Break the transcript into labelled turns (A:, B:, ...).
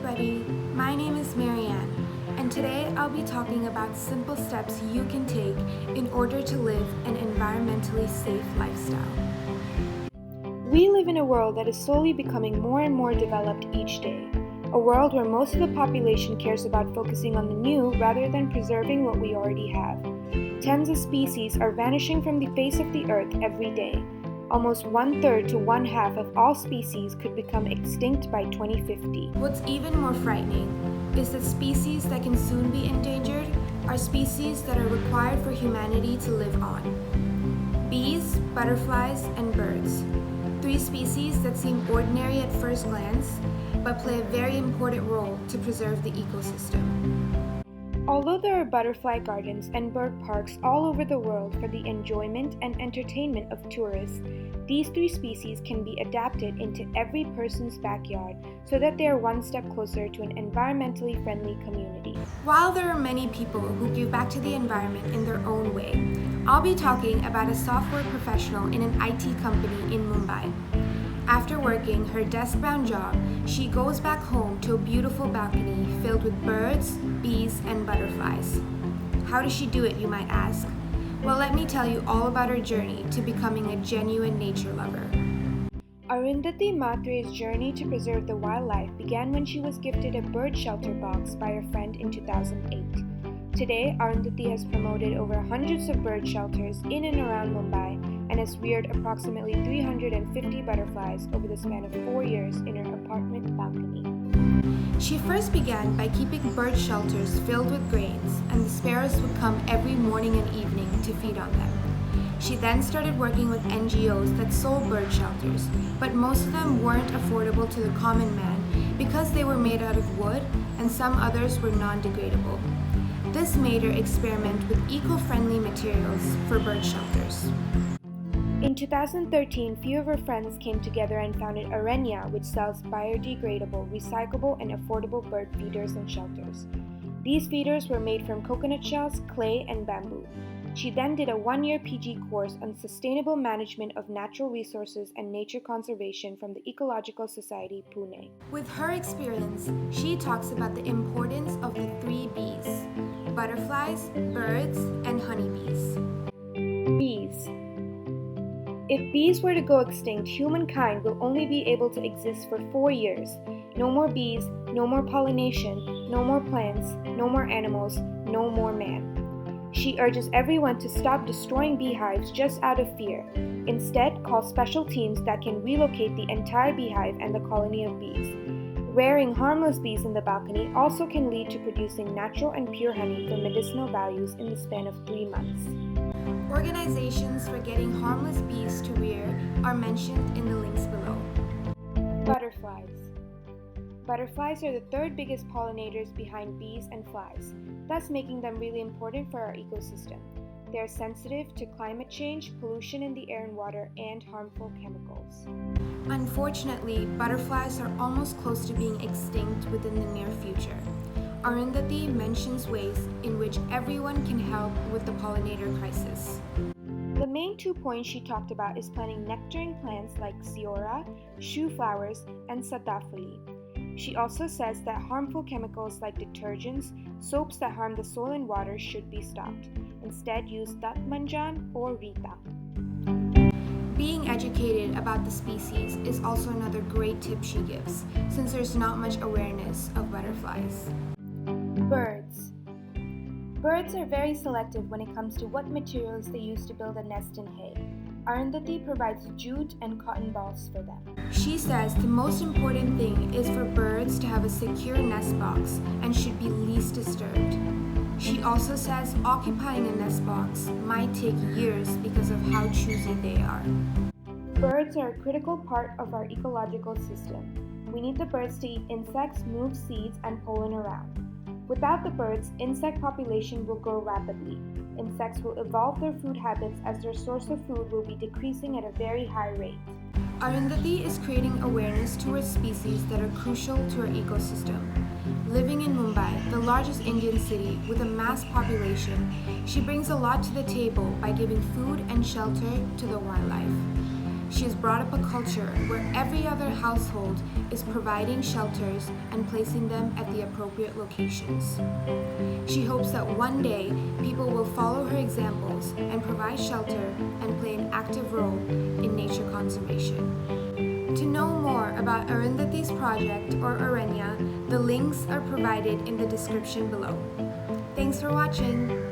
A: everybody, my name is Marianne, and today I'll be talking about simple steps you can take in order to live an environmentally safe lifestyle. We live in a world that is slowly becoming more and more developed each day. A world where most of the population cares about focusing on the new rather than preserving what we already have. Tens of species are vanishing from the face of the earth every day. Almost 1/3 to 1/2 of all species could become extinct by 2050. What's even more frightening is that species that can soon be endangered are species that are required for humanity to live on. Bees, butterflies, and birds. 3 species that seem ordinary at first glance, but play a very important role to preserve the ecosystem. Although there are butterfly gardens and bird parks all over the world for the enjoyment and entertainment of tourists, these 3 species can be adapted into every person's backyard so that they are one step closer to an environmentally friendly community. While there are many people who give back to the environment in their own way, I'll be talking about a software professional in an IT company in Mumbai. After working her desk-bound job, she goes back home to a beautiful balcony filled with birds, bees, and butterflies. How does she do it, you might ask? Well, let me tell you all about her journey to becoming a genuine nature lover. Arundhati Matre's journey to preserve the wildlife began when she was gifted a bird shelter box by her friend in 2008. Today, Arundhati has promoted over hundreds of bird shelters in and around Mumbai and has reared approximately 350 butterflies over the span of 4 years in her apartment balcony. She first began by keeping bird shelters filled with grains, and the sparrows would come every morning and evening to feed on them. She then started working with NGOs that sold bird shelters, but most of them weren't affordable to the common man because they were made out of wood and some others were non-degradable. This made her experiment with eco-friendly materials for bird shelters. In 2013, few of her friends came together and founded Aranya, which sells biodegradable, recyclable, and affordable bird feeders and shelters. These feeders were made from coconut shells, clay, and bamboo. She then did a 1-year PG course on sustainable management of natural resources and nature conservation from the Ecological Society, Pune. With her experience, she talks about the importance of the 3 Bs: butterflies, birds, and honeybees. Bees. If bees were to go extinct, humankind will only be able to exist for 4 years. No more bees, no more pollination, no more plants, no more animals, no more man. She urges everyone to stop destroying beehives just out of fear. Instead, call special teams that can relocate the entire beehive and the colony of bees. Rearing harmless bees in the balcony also can lead to producing natural and pure honey for medicinal values in the span of 3 months. Organizations for getting harmless bees to rear are mentioned in the links below. Butterflies. Butterflies are the 3rd biggest pollinators behind bees and flies, thus making them really important for our ecosystem. They are sensitive to climate change, pollution in the air and water, and harmful chemicals. Unfortunately, butterflies are almost close to being extinct within the near future. Arundhati mentions ways in which everyone can help with the pollinator crisis. The main 2 points she talked about is planting nectaring plants like Siora, shoe flowers, and Satafuli. She also says that harmful chemicals like detergents, soaps that harm the soil and water should be stopped. Instead, use Tatmanjan or Rita. Being educated about the species is also another great tip she gives, since there's not much awareness of butterflies. Birds. Birds are very selective when it comes to what materials they use to build a nest in hay. Arundhati provides jute and cotton balls for them. She says the most important thing is for birds to have a secure nest box and should be least disturbed. She also says occupying a nest box might take years because of how choosy they are. Birds are a critical part of our ecological system. We need the birds to eat insects, move seeds, and pollen around. Without the birds, insect population will grow rapidly. Insects will evolve their food habits as their source of food will be decreasing at a very high rate. Arundhati is creating awareness towards species that are crucial to our ecosystem. Living in Mumbai, the largest Indian city with a mass population, she brings a lot to the table by giving food and shelter to the wildlife. she has brought up a culture where every other household is providing shelters and placing them at the appropriate locations. She hopes that one day people will follow her examples and provide shelter and play an active role in nature conservation. To know more about Arundhati's project or Aranya, the links are provided in the description below. Thanks for watching!